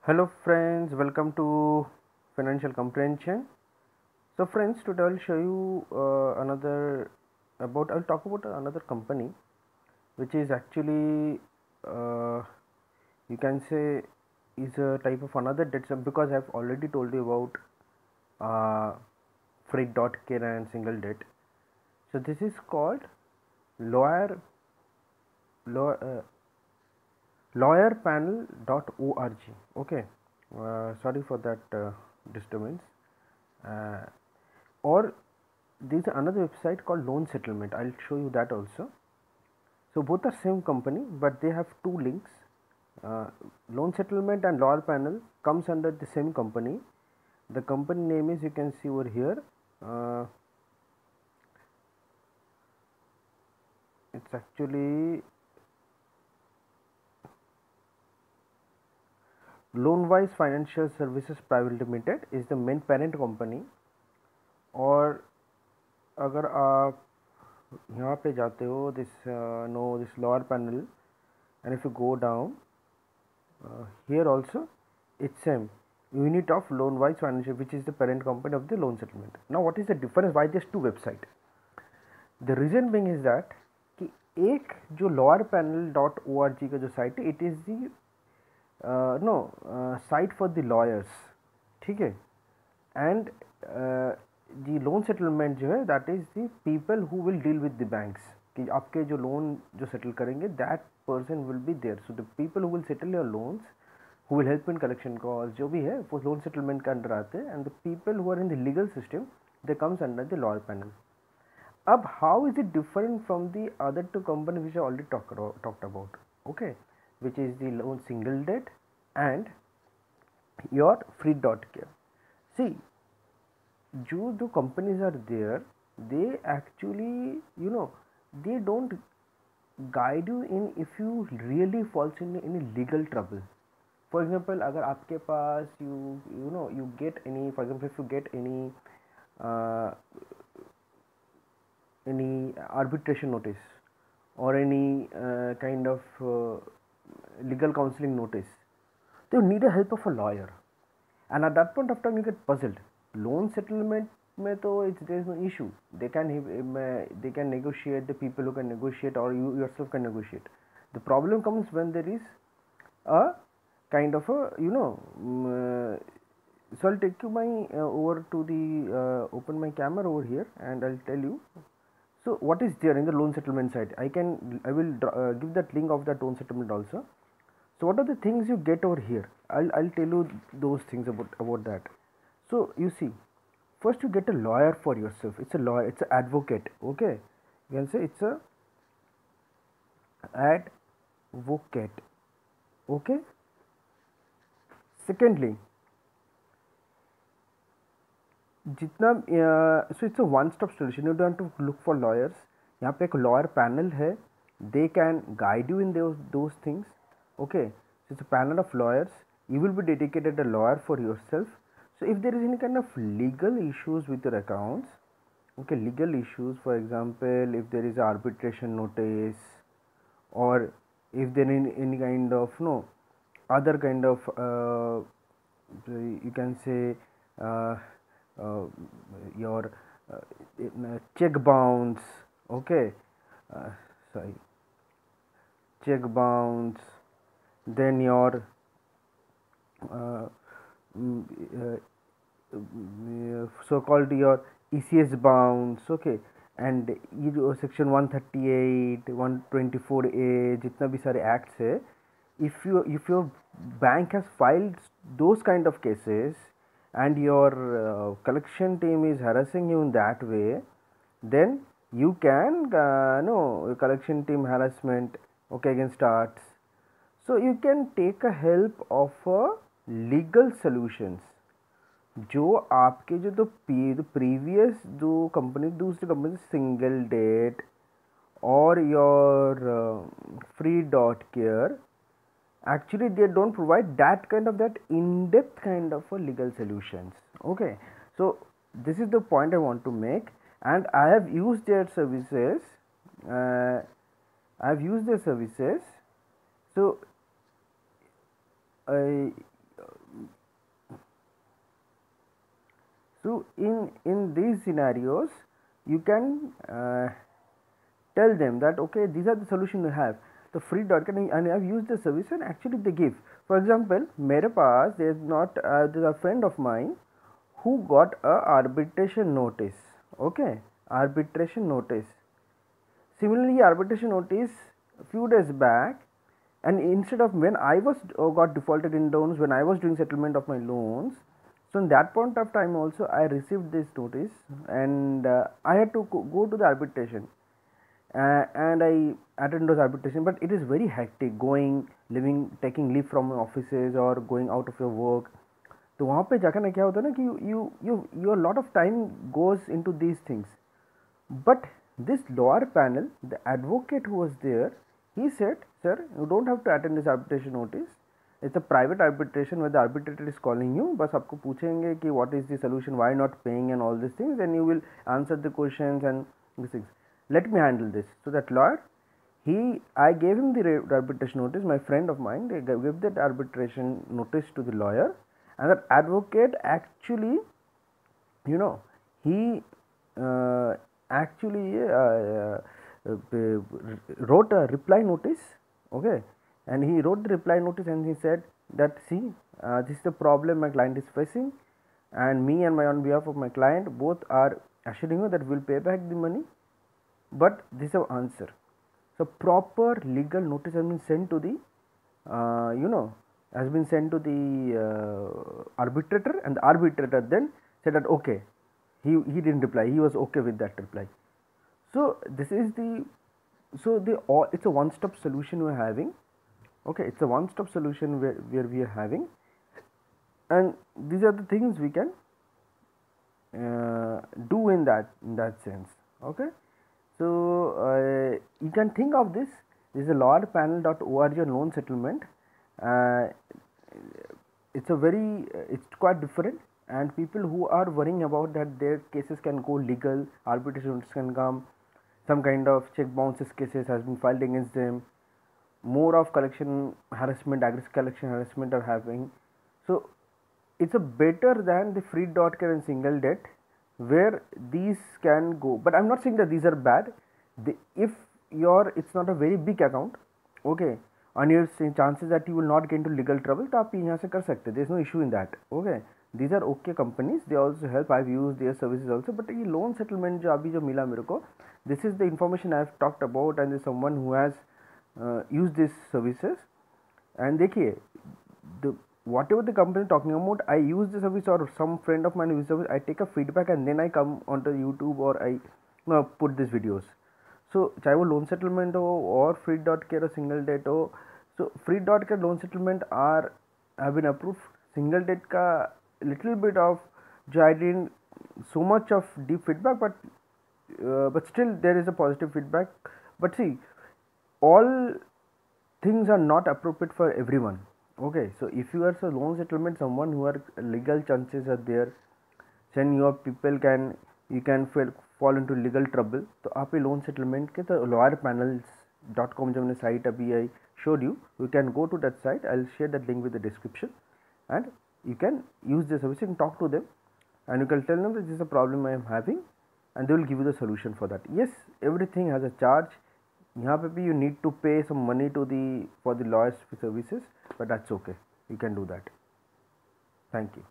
Hello friends, welcome to Financial Comprehension. So friends, today I'll show you I'll talk about another company which is actually you can say is a type of another debt sum because I've already told you about freight dot care and single debt. So this is called lawyer law, uh, lawyerpanel.org. Okay, sorry for that disturbance. Uh, or there's another website called loan settlement. I'll show you that also. So both are same company, but they have two links. uh, Loan settlement and lawyer panel comes under the same company. The company name is, you can see over here, it's actually Loanwise Financial Services Private Limited is the main parent company. और अगर आप यहाँ पे जाते हो this lawyer panel, and if you go down here also it's same, unit of Loanwise Financial, which is the parent company of the loan settlement. Now what is the difference, why there's two website? The reason being is that कि एक जो lawyerpanel.org का जो site है, it is the site for the lawyers, ठीक है, and the loan settlement जो है, that is the people who will deal with the banks, कि आपके जो लोन जो सेटल करेंगे, that person will be there. So the people who will settle your loans, who will help in collection costs, जो भी है वो loan settlement के अंडर आते हैं, and the people who are in the legal system, they comes under the lawyer panel. अब how is it different from the other two companies which I already talked about, okay, which is the loan single debt and your free dot care. See, जो companies are there, they actually, they don't guide you in if you really falls in any legal trouble. For example, अगर आपके पास you get any, for example, if you get any arbitration notice or any kind of legal counseling notice, they need a help of a lawyer, and at that point of time you get puzzled. Loan settlement में तो there is no issue, they can negotiate, the people who can negotiate, or you yourself can negotiate. The problem comes when there is a kind of a so I'll take you over to the open my camera over here, and I'll tell you. So what is there in the loan settlement side? I will give that link of that loan settlement also. So what are the things you get over here? I'll tell you those things about that. So you see, first you get a lawyer for yourself. It's a lawyer, it's an advocate. Okay, you can say it's a advocate. Okay. Secondly, so it's a one-stop solution. You don't have to look for lawyers. यहाँ पे एक lawyer panel है. They can guide you in those things. Okay, so it's a panel of lawyers. You will be dedicated a lawyer for yourself. So if there is any kind of legal issues with your accounts, okay, legal issues, for example, if there is arbitration notice, or if there is any kind of other kind of you can say your check bounce, okay, sorry, check bounce, then your so called your ECS bounce, okay, and section 138 124A जितना भी सारे acts है, if your bank has filed those kind of cases and your collection team is harassing you in that way, then you can collection team harassment, okay, again starts. So you can take a help of legal solutions. जो आपके जो previous जो company दूसरी company single date और your free dot care, actually they don't provide that kind of in-depth kind of legal solutions. Okay, so this is the point I want to make, and I have used their services. I have used their services. So So in these scenarios you can tell them that okay, these are the solution you have. The free dot can, and I have used the service and actually they give. For example, मेरे पास there's a friend of mine who got a arbitration notice. Okay, arbitration notice. Similarly, arbitration notice a few days back, and instead of when I was got defaulted in loans, when I was doing settlement of my loans, so in that point of time also I received this notice, and I had to go to the arbitration, and I attend those arbitration. But it is very hectic, going, living, taking leave from offices or going out of your work. तो वहाँ पे जाकर ना क्या होता है ना कि your lot of time goes into these things. But this lower panel, the advocate who was there, he said, sir, you don't have to attend this arbitration notice. It's a private arbitration where the arbitrator is calling you. बस आपको पूछेंगे कि what is the solution, why not paying and all these things, and you will answer the questions and these things. Let me handle this. So that lawyer, I gave him the arbitration notice. My friend of mine, they gave that arbitration notice to the lawyer, and that advocate actually, you know, he actually wrote a reply notice. Okay, and he wrote the reply notice and he said that see, this is the problem my client is facing, and me and my on behalf of my client both are assuring you that we will pay back the money, but this is our answer. So proper legal notice has been sent to the has been sent to the arbitrator, and the arbitrator then said that okay, he didn't reply, he was okay with that reply. So this is the, so the it's a one stop solution we are having. Okay, it's a one stop solution where we are having, and these are the things we can do in that sense. Okay, so you can think of this. This is a lawpanel.org loan settlement. It's a very it's quite different, and people who are worrying about that their cases can go legal, arbitration can come, some kind of check bounces cases has been filed against them, more of collection harassment, aggressive collection harassment are happening. So it's a better than the free dot care and single debt where these can go. But I'm not saying that these are bad. If it's not a very big account, okay, and your chances that you will not get into legal trouble, तो आप यहाँ से कर सकते. There is no issue in that. Okay, these are okay companies. They also help. I've used their services also. But ये loan settlement जो अभी जो मिला मेरे को, this is the information I've talked about, and there's someone who has used these services. And देखिए, whatever the company talking about, I use the service or some friend of mine use the service, I take a feedback and then I come onto YouTube or I put these videos. So चाहे वो loan settlement हो और free dot care और single debt हो, so free dot care loan settlement are have been approve. Single debt का little bit of जो I didn't so much of deep feedback, but still there is a positive feedback. But see, all things are not appropriate for everyone. Okay, so if you are a loan settlement, someone who are legal chances are there, then your people can, you can fall into legal trouble. तो आप ये loan settlement के तो lawyerpanels.com जो मैंने site अभी आई showed you, you can go to that site. I'll share that link with the description, and you can use the service and talk to them, and you can tell them that this is a problem I am having, and they will give you the solution for that. Yes, everything has a charge. यहाँ पे भी you need to pay some money to for the lawyers services, but that's okay. You can do that. Thank you.